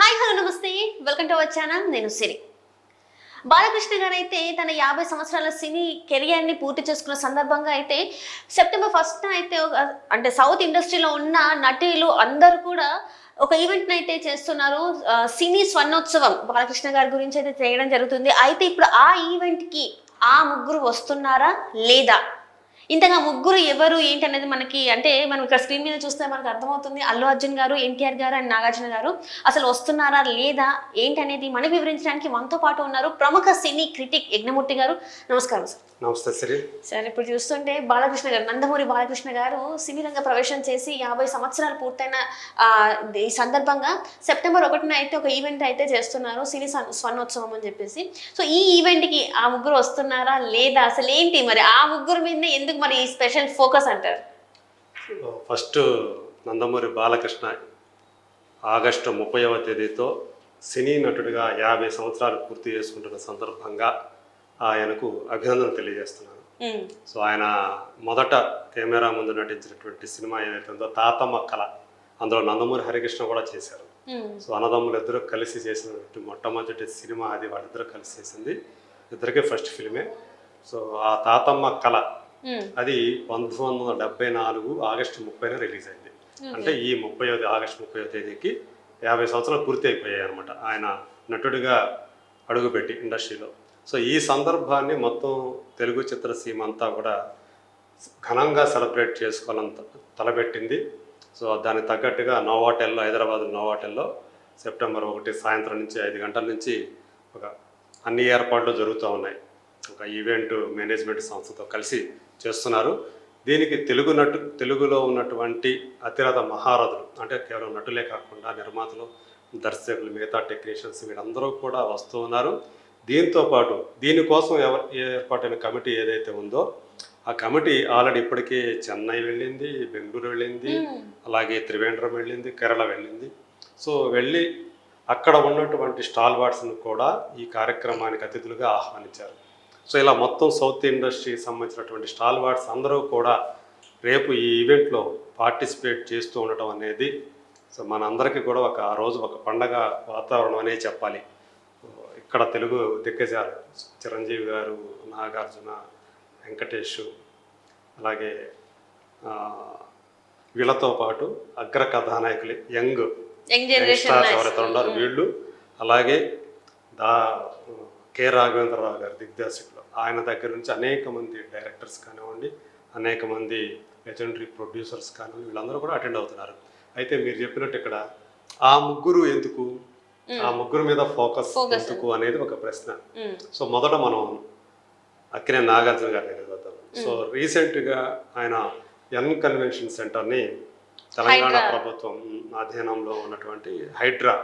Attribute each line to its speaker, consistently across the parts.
Speaker 1: Hi hello నమస్తే, welcome to our channel. నేను సిరి. బాలకృష్ణ గారు అయితే తన 50 సంవత్సరాల సినీ కెరియర్ ని పూర్తి చేసుకున్న సందర్భంగా అయితే సెప్టెంబర్ 1 అయితే అంటే సౌత్ ఇండస్ట్రీలో ఉన్న నటులు అందరూ కూడా ఒక ఈవెంట్ అయితే చేస్తున్నారు. సినీ స్వర్ణోత్సవం బాలకృష్ణ గారి గురించి అయితే చేయడం జరుగుతుంది. అయితే ఇప్పుడు ఆ ఈవెంట్ కి ఆ ముగ్గురు వస్తున్నారా లేదా, ఇంతగా ముగ్గురు ఎవరు ఏంటి అనేది మనకి అంటే మనం ఇక్కడ స్క్రీన్ మీద చూస్తే మనకు అర్థమవుతుంది. అల్లు అర్జున్ గారు, ఎన్టీఆర్ గారు అండ్ నాగార్జున గారు అసలు వస్తున్నారా లేదా ఏంటి అనేది మనకి వివరించడానికి మనతో పాటు ఉన్నారు ప్రముఖ సినీ క్రిటిక్ యజ్ఞమూర్తి గారు. నమస్కారం సార్.
Speaker 2: నమస్తే శ్రీ.
Speaker 1: సార్, ఇప్పుడు చూస్తుంటే బాలకృష్ణ గారు, నందమూరి బాలకృష్ణ గారు సినీ రంగ ప్రవేశం చేసి 50 సంవత్సరాలు పూర్తయిన ఈ సందర్భంగా సెప్టెంబర్ 1న అయితే ఒక ఈవెంట్ అయితే చేస్తున్నారు, సినీ స్వర్ణోత్సవం అని చెప్పేసి. సో ఈ ఈవెంట్కి ఆ ముగ్గురు వస్తున్నారా లేదా, అసలు ఏంటి మరి ఆ ముగ్గురు మీద ఎందుకు మరి ఈ స్పెషల్ ఫోకస్ అంటారు?
Speaker 2: ఫస్ట్ నందమూరి బాలకృష్ణ ఆగస్టు 30వ తేదీతో సినీ నటుడిగా 50 సంవత్సరాలు పూర్తి చేసుకుంటున్న సందర్భంగా ఆయనకు అభినందన తెలియజేస్తున్నాను. సో ఆయన మొదట కెమెరా ముందు నటించినటువంటి సినిమా ఏదైతే ఉందో తాతమ్మ కళ, అందులో నందమూరి హరికృష్ణ కూడా చేశారు. సో అన్నదమ్ములు ఇద్దరు కలిసి చేసినటువంటి మొట్టమొదటి సినిమా అది, వాళ్ళిద్దరు కలిసి చేసింది. ఇద్దరికే ఫస్ట్ ఫిల్మే. సో ఆ తాతమ్మ కళ అది 1974 ఆగస్టు 30న రిలీజ్ అయింది. అంటే ఈ ఆగస్టు 30వ తేదీకి 50 సంవత్సరాలు పూర్తి అయిపోయాయి అనమాట ఆయన నటుడిగా అడుగుపెట్టి ఇండస్ట్రీలో. సో ఈ సందర్భాన్ని మొత్తం తెలుగు చిత్రసీమ అంతా కూడా ఘనంగా సెలబ్రేట్ చేసుకోవాలని తలపెట్టింది. సో దానికి తగ్గట్టుగా నోవాటెల్లో, హైదరాబాద్ నోవాటెల్లో సెప్టెంబర్ 1 సాయంత్రం నుంచి 5 గంటల నుంచి ఒక అన్ని ఏర్పాట్లు జరుగుతూ ఉన్నాయి. ఒక ఈవెంట్ మేనేజ్మెంట్ సంస్థతో కలిసి చేస్తున్నారు. దీనికి తెలుగులో ఉన్నటువంటి అతిరథ మహారథులు, అంటే కేవలం నటులే కాకుండా నిర్మాతలు, దర్శకులు, మిగతా టెక్నీషియన్స్ వీళ్ళందరూ కూడా వస్తూ ఉన్నారు. దీంతోపాటు దీనికోసం ఏర్పాటైన కమిటీ ఏదైతే ఉందో ఆ కమిటీ ఆల్రెడీ ఇప్పటికే చెన్నై వెళ్ళింది, బెంగళూరు వెళ్ళింది, అలాగే త్రివేంద్రం వెళ్ళింది, కేరళ వెళ్ళింది. సో వెళ్ళి అక్కడ ఉన్నటువంటి స్టాల్ వార్డ్స్ను కూడా ఈ కార్యక్రమానికి అతిథులుగా ఆహ్వానించారు. సో ఇలా మొత్తం సౌత్ ఇండస్ట్రీకి సంబంధించినటువంటి స్టాల్ వార్డ్స్ అందరూ కూడా రేపు ఈ ఈవెంట్లో పార్టిసిపేట్ చేస్తూ ఉండటం అనేది సో మనందరికీ కూడా ఆ రోజు ఒక పండగ వాతావరణం అనే చెప్పాలి. ఇక్కడ తెలుగు దిగ్గజాలు చిరంజీవి గారు, నాగార్జున, వెంకటేష్, అలాగే వీళ్ళతో పాటు అగ్ర కథానాయకులు యంగ్ స్టార్స్ ఎవరైతే ఉన్నారు వీళ్ళు, అలాగే కె రాఘవేంద్రరావు గారు దిగ్దర్శకులు, ఆయన దగ్గర నుంచి అనేక మంది డైరెక్టర్స్ కానివ్వండి, అనేక మంది లెజెండరీ ప్రొడ్యూసర్స్ కానివ్వండి, వీళ్ళందరూ కూడా అటెండ్ అవుతున్నారు. అయితే మీరు చెప్పినట్టు ఇక్కడ ఆ ముగ్గురు ఎందుకు, ఆ ముగ్గురు మీద ఫోకస్ ఎందుకు అనేది ఒక ప్రశ్న. సో మొదట మనం అక్కినేని నాగార్జున గారి దగ్గర వద్దాం. సో రీసెంట్గా ఆయన ఎన్ కన్వెన్షన్ సెంటర్ని తెలంగాణ ప్రభుత్వం అధీనంలో ఉన్నటువంటి హైడ్రా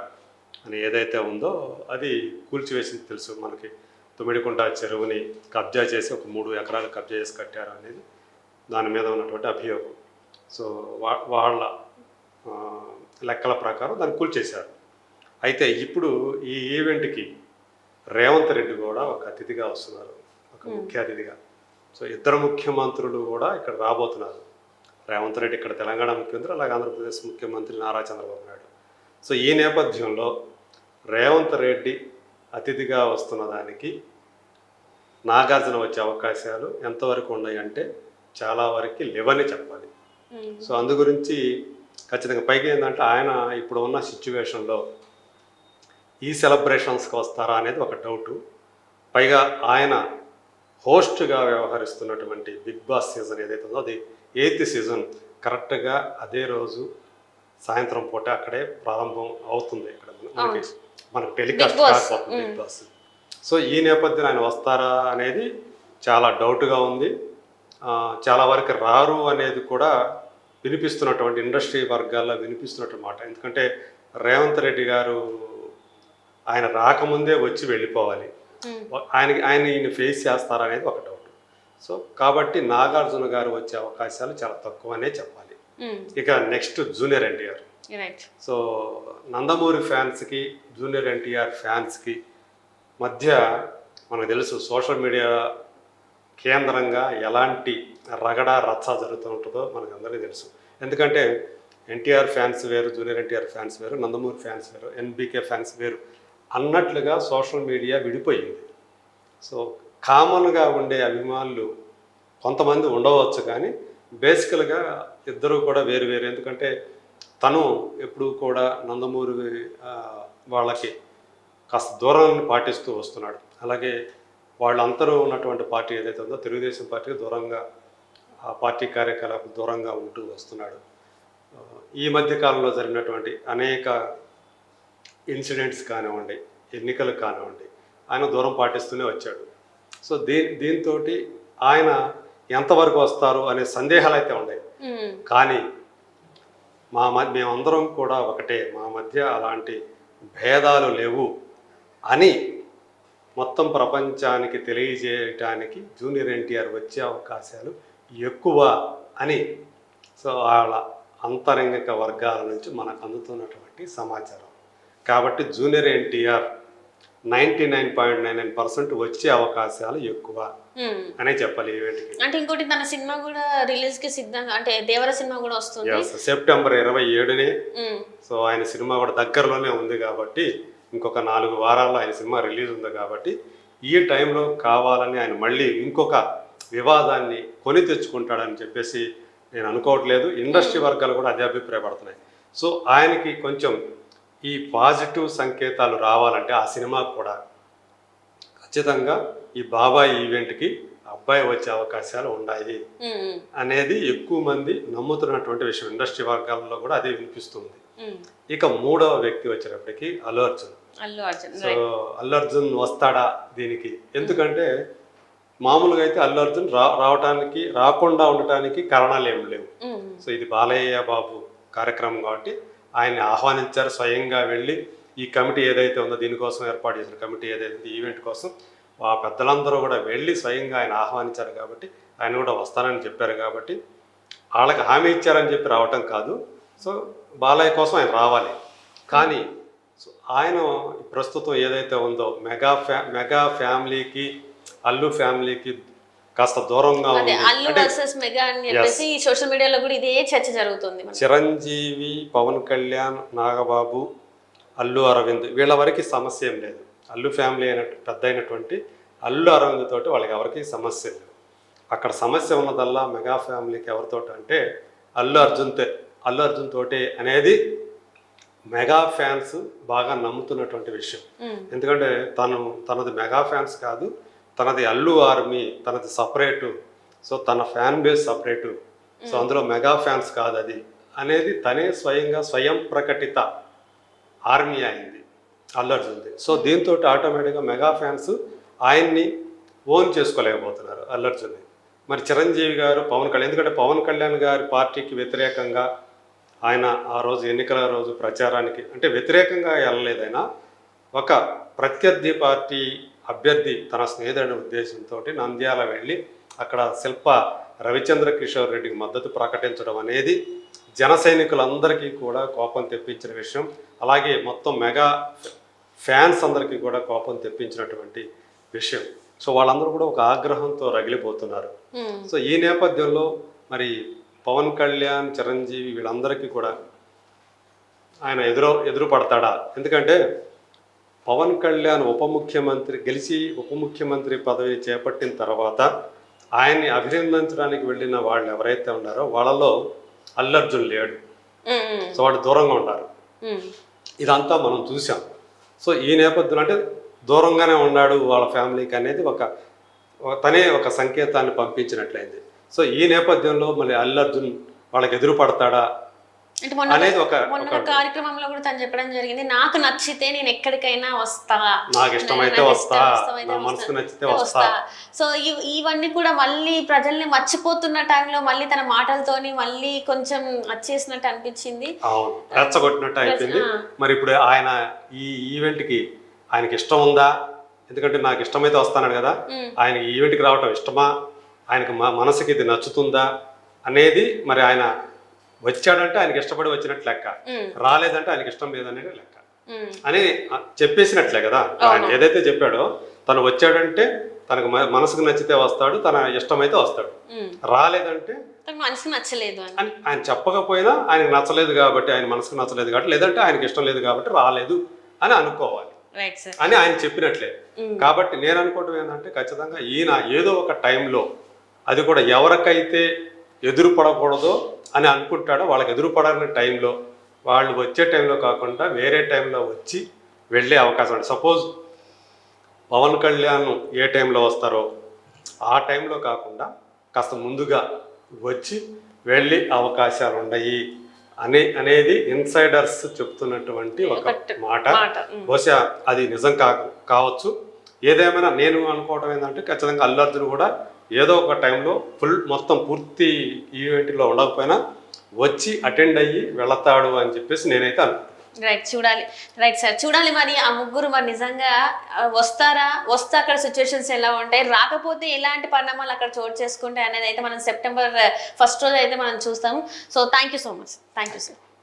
Speaker 2: అని ఏదైతే ఉందో అది కూల్చివేసింది తెలుసు మనకి. తుమ్మిడికుంట చెరువుని కబ్జా చేసి ఒక 3 ఎకరాలు కబ్జా చేసి కట్టారు అనేది దాని మీద ఉన్నటువంటి అభియోగం. సో వాళ్ళ లెక్కల ప్రకారం దాన్ని కూల్చేశారు. అయితే ఇప్పుడు ఈ ఈవెంట్కి రేవంత్ రెడ్డి కూడా ఒక అతిథిగా వస్తున్నారు, ఒక ముఖ్య అతిథిగా. సో ఇద్దరు ముఖ్యమంత్రులు కూడా ఇక్కడ రాబోతున్నారు. రేవంత్ రెడ్డి ఇక్కడ తెలంగాణ ముఖ్యమంత్రి, అలాగే ఆంధ్రప్రదేశ్ ముఖ్యమంత్రి నారా చంద్రబాబు నాయుడు. సో ఈ నేపథ్యంలో రేవంత్ రెడ్డి అతిథిగా వస్తున్న దానికి నాగార్జున వచ్చే అవకాశాలు ఎంతవరకు ఉన్నాయి అంటే చాలా వరకు లేవని చెప్పాలి. సో అందు గురించి ఖచ్చితంగా పైకి ఏంటంటే ఆయన ఇప్పుడు ఉన్న సిచ్యువేషన్లో ఈ సెలబ్రేషన్స్కి వస్తారా అనేది ఒక డౌటు. పైగా ఆయన హోస్ట్గా వ్యవహరిస్తున్నటువంటి బిగ్ బాస్ సీజన్ ఏదైతే ఉందో అది 8th సీజన్ కరెక్ట్గా అదే రోజు సాయంత్రం పూట అక్కడే ప్రారంభం అవుతుంది. ఇక్కడ మనకు టెలికాస్ట్ కాకపోతుంది బిగ్ బాస్. సో ఈ నేపథ్యంలో ఆయన వస్తారా అనేది చాలా డౌట్గా ఉంది. చాలా వరకు రారు అనేది కూడా వినిపిస్తున్నటువంటి ఇండస్ట్రీ వర్గాల్లో వినిపిస్తున్నటువంటి మాట. ఎందుకంటే రేవంత్ రెడ్డి గారు ఆయన రాకముందే వచ్చి వెళ్ళిపోవాలి, ఈయన ఫేస్ చేస్తారా అనేది ఒక డౌట్. సో కాబట్టి నాగార్జున గారు వచ్చే అవకాశాలు చాలా తక్కువనే చెప్పాలి. ఇక next junior NTR. So Nandamuri ఫ్యాన్స్కి, జూనియర్ ఎన్టీఆర్ ఫ్యాన్స్కి మధ్య మనకు తెలుసు సోషల్ మీడియా కేంద్రంగా ఎలాంటి రగడ రచ్చ జరుగుతుంటుందో మనకు అందరికీ తెలుసు. ఎందుకంటే ఎన్టీఆర్ ఫ్యాన్స్ వేరు, జూనియర్ ఎన్టీఆర్ ఫ్యాన్స్ వేరు, నందమూరి ఫ్యాన్స్ వేరు, ఎన్బీకే ఫ్యాన్స్ వేరు అన్నట్లుగా సోషల్ మీడియా విడిపోయింది. సో కామన్గా ఉండే అభిమానులు కొంతమంది ఉండవచ్చు, కానీ బేసికల్గా ఇద్దరు కూడా వేరు వేరు. ఎందుకంటే తను ఎప్పుడు కూడా నందమూరి వాళ్ళకి కాస్త దూరాన్ని పాటిస్తూ వస్తున్నాడు. అలాగే వాళ్ళందరూ ఉన్నటువంటి పార్టీ ఏదైతే ఉందో తెలుగుదేశం పార్టీకి దూరంగా, ఆ పార్టీ కార్యకలాపాలకు దూరంగా ఉంటూ వస్తున్నాడు. ఈ మధ్య కాలంలో జరిగినటువంటి అనేక ఇన్సిడెంట్స్ కానివ్వండి, ఎన్నికలు కానివ్వండి, ఆయన దూరం పాటిస్తూనే వచ్చాడు. సో దీంతో ఆయన ఎంతవరకు వస్తారు అనే సందేహాలు అయితే ఉన్నాయి. కానీ మేమందరం కూడా ఒకటే, మా మధ్య అలాంటి భేదాలు లేవు అని మొత్తం ప్రపంచానికి తెలియజేయటానికి జూనియర్ ఎన్టీఆర్ వచ్చే అవకాశాలు ఎక్కువ అని సో వాళ్ళ అంతరంగిక వర్గాల నుంచి మనకు అందుతున్నటువంటి సమాచారం. కాబట్టి జూనియర్ ఎన్టీఆర్ 99.99% వచ్చే అవకాశాలు ఎక్కువ అనే చెప్పాలి ఈవెంట్కి.
Speaker 1: అంటే ఇంకోటి తన సినిమా కూడా రిలీజ్ కి సిద్ధంగా, అంటే దేవర సినిమా కూడా వస్తుంది
Speaker 2: సెప్టెంబర్ 27నే. సో ఆయన సినిమా కూడా దగ్గరలోనే ఉంది కాబట్టి ఇంకొక 4 వారాల్లో ఆయన సినిమా రిలీజ్ ఉంది కాబట్టి ఈ టైంలో కావాలని ఆయన మళ్ళీ ఇంకొక వివాదాన్ని కొని తెచ్చుకుంటాడని చెప్పేసి నేను అనుకోవట్లేదు. ఇండస్ట్రీ వర్గాలు కూడా అదే అభిప్రాయపడుతున్నాయి. సో ఆయనకి కొంచెం ఈ పాజిటివ్ సంకేతాలు రావాలంటే ఆ సినిమా కూడా ఖచ్చితంగా ఈ బాబాయ్ ఈవెంట్కి అబ్బాయి వచ్చే అవకాశాలు ఉన్నాయి అనేది ఎక్కువ మంది నమ్ముతున్నటువంటి విషయం. ఇండస్ట్రీ వర్గాల్లో కూడా అదే వినిపిస్తుంది. ఇక మూడవ వ్యక్తి వచ్చేటప్పటికి అల్లు అర్జున్. సో అల్లు అర్జున్ వస్తాడా దీనికి? ఎందుకంటే మామూలుగా అయితే అల్లు అర్జున్ రావటానికి, రాకుండా ఉండటానికి కారణాలు ఏమి లేవు. సో ఇది బాలయ్య బాబు కార్యక్రమం కాబట్టి ఆయన్ని ఆహ్వానించారు. స్వయంగా వెళ్ళి ఈ కమిటీ ఏదైతే ఉందో, దీనికోసం ఏర్పాటు చేసిన కమిటీ ఏదైతే ఈవెంట్ కోసం ఆ పెద్దలందరూ కూడా వెళ్ళి స్వయంగా ఆయన ఆహ్వానించారు కాబట్టి ఆయన కూడా వస్తానని చెప్పారు కాబట్టి వాళ్ళకి హామీ ఇచ్చారని చెప్పి రావటం కాదు. సో బాలయ్య కోసం ఆయన రావాలి. కానీ ఆయన ప్రస్తుతం ఏదైతే ఉందో మెగా ఫ్యామిలీకి, అల్లు ఫ్యామిలీకి కాస్త దూరంగా ఉంది.
Speaker 1: సోషల్ మీడియాలో కూడా ఇదే చర్చ జరుగుతుంది.
Speaker 2: చిరంజీవి, పవన్ కళ్యాణ్, నాగబాబు, అల్లు అరవింద్ వీళ్ళ వరకు సమస్య ఏం లేదు. అల్లు ఫ్యామిలీ పెద్ద అయినటువంటి అల్లు అరవింద్ తోటి వాళ్ళకి ఎవరికి సమస్య లేదు. అక్కడ సమస్య ఉన్నదల్లా మెగా ఫ్యామిలీకి ఎవరితో అంటే అల్లు అర్జున్ తోటి అనేది మెగా ఫ్యాన్స్ బాగా నమ్ముతున్నటువంటి విషయం. ఎందుకంటే తనది మెగా ఫ్యాన్స్ కాదు, తనది అల్లు ఆర్మీ, తనది సపరేటు. సో తన ఫ్యాన్ బేస్ సపరేటు. సో అందులో మెగా ఫ్యాన్స్ కాదు అది అనేది తనే స్వయం ప్రకటిత ఆర్మీ అయింది అల్లు అర్జున్ది. సో దీంతో ఆటోమేటిక్గా మెగా ఫ్యాన్స్ ఆయన్ని ఓన్ చేసుకోలేకపోతున్నారు అల్లు అర్జున్ని. మరి చిరంజీవి గారు, పవన్ కళ్యాణ్, ఎందుకంటే పవన్ కళ్యాణ్ గారి పార్టీకి వ్యతిరేకంగా ఆయన ఆ రోజు ఎన్నికల రోజు ప్రచారానికి అంటే వ్యతిరేకంగా వెళ్ళలేదైనా ఒక ప్రత్యర్థి పార్టీ అభ్యర్థి తన స్నేహితుడి ఉద్దేశంతో నంద్యాల వెళ్ళి అక్కడ శిల్ప రవిచంద్ర కిషోర్ రెడ్డికి మద్దతు ప్రకటించడం అనేది జన సైనికులందరికీ కూడా కోపం తెప్పించిన విషయం. అలాగే మొత్తం మెగా ఫ్యాన్స్ అందరికీ కూడా కోపం తెప్పించినటువంటి విషయం. సో వాళ్ళందరూ కూడా ఒక ఆగ్రహంతో రగిలిపోతున్నారు. సో ఈ నేపథ్యంలో మరి పవన్ కళ్యాణ్, చిరంజీవి వీళ్ళందరికీ కూడా ఆయన ఎదురు పడతాడా? ఎందుకంటే పవన్ కళ్యాణ్ గెలిచి ఉప ముఖ్యమంత్రి పదవి చేపట్టిన తర్వాత ఆయన్ని అభినందించడానికి వెళ్ళిన వాళ్ళు ఎవరైతే ఉన్నారో వాళ్ళలో అల్లు అర్జున్ లేడు. సో వాళ్ళు దూరంగా ఉన్నారు. ఇదంతా మనం చూసాం. సో ఈ నేపథ్యంలో అంటే దూరంగానే ఉన్నాడు వాళ్ళ ఫ్యామిలీకి అనేది తనే ఒక సంకేతాన్ని పంపించినట్లయింది. సో ఈ నేపథ్యంలో మళ్ళీ అల్లు అర్జున్ వాళ్ళకి ఎదురు పడతాడా అనేది
Speaker 1: మొన్న కార్యక్రమంలో కూడా తను చెప్పడం జరిగింది, నాకు నచ్చితే నేను ఎక్కడికైనా వస్తా,
Speaker 2: నాకు ఇష్టమైతే వస్తా, నా మనసుకు నచ్చితే వస్తా.
Speaker 1: సో ఇవన్నీ కూడా మళ్ళీ ప్రజల్ని మర్చిపోతున్న టైంలో మళ్ళీ తన మాటలతోని మళ్ళీ కొంచెం వచ్చేసినట్టు అనిపించింది.
Speaker 2: అవును, రెచ్చగొట్టినట్టు అయిపోయింది. మరి ఇప్పుడు ఆయన ఈ ఈవెంట్కి ఆయనకి ఇష్టం ఉందా? ఎందుకంటే నాకు ఇష్టమైతే వస్తాడు కదా, ఆయన ఈవెంట్కి రావటం ఇష్టమా, ఆయనకి మనసుకి ఇది నచ్చుతుందా అనేది మరి ఆయన వచ్చాడంటే ఆయనకి ఇష్టపడి వచ్చినట్లు లెక్క, రాలేదంటే ఆయనకి ఇష్టం లేదనే లెక్క అని చెప్పేసినట్లే కదా. ఆయన ఏదైతే చెప్పాడో తను వచ్చాడంటే తనకు మనసుకు నచ్చితే వస్తాడు, తన ఇష్టమైతే వస్తాడు. రాలేదంటే
Speaker 1: తనకు మనసుకు నచ్చలేదు అని
Speaker 2: అని ఆయన చెప్పకపోయినా ఆయనకు నచ్చలేదు కాబట్టి, ఆయన మనసుకు నచ్చలేదు కాబట్టి, లేదంటే ఆయనకి ఇష్టం లేదు కాబట్టి రాలేదు అని అనుకోవాలి
Speaker 1: రైట్ సార్.
Speaker 2: అని ఆయన చెప్పినట్లే. కాబట్టి నేను అనుకోవటం ఏంటంటే ఖచ్చితంగా ఈయన ఏదో ఒక టైంలో, అది కూడా ఎవరికైతే ఎదురు పడకూడదో అని అనుకుంటాడో వాళ్ళకి ఎదురు పడాలని టైంలో, వాళ్ళు వచ్చే టైంలో కాకుండా వేరే టైంలో వచ్చి వెళ్ళే అవకాశం ఉంది. సపోజ్ పవన్ కళ్యాణ్ ఏ టైంలో వస్తారో ఆ టైంలో కాకుండా కాస్త ముందుగా వచ్చి వెళ్ళే అవకాశాలు ఉన్నాయి అనేది ఇన్సైడర్స్ చెప్తున్నటువంటి ఒక మాట. బహుశా అది నిజం కావచ్చు. ఏదేమైనా నేను అనుకోవడం ఏంటంటే ఖచ్చితంగా అల్లు అర్జున్ కూడా ఏదో ఒక టైంలో మొత్తం పూర్తి ఈవెంట్లో ఉండకపోయినా వచ్చి అటెండ్ అయ్యి వెళతాడు అని చెప్పేసి నేనైతే అనుకుంటున్నాను.
Speaker 1: రైట్, చూడాలి. రైట్ సార్, చూడాలి మరి ఆ ముగ్గురు మరి నిజంగా వస్తే అక్కడ సిచ్యువేషన్స్ ఎలా ఉంటాయి, రాకపోతే ఎలాంటి పరిణామాలు అక్కడ చోటు చేసుకుంటాయి అనేది అయితే మనం సెప్టెంబర్ 1 రోజు అయితే మనం చూస్తాము. So thank you so much. Thank you sir.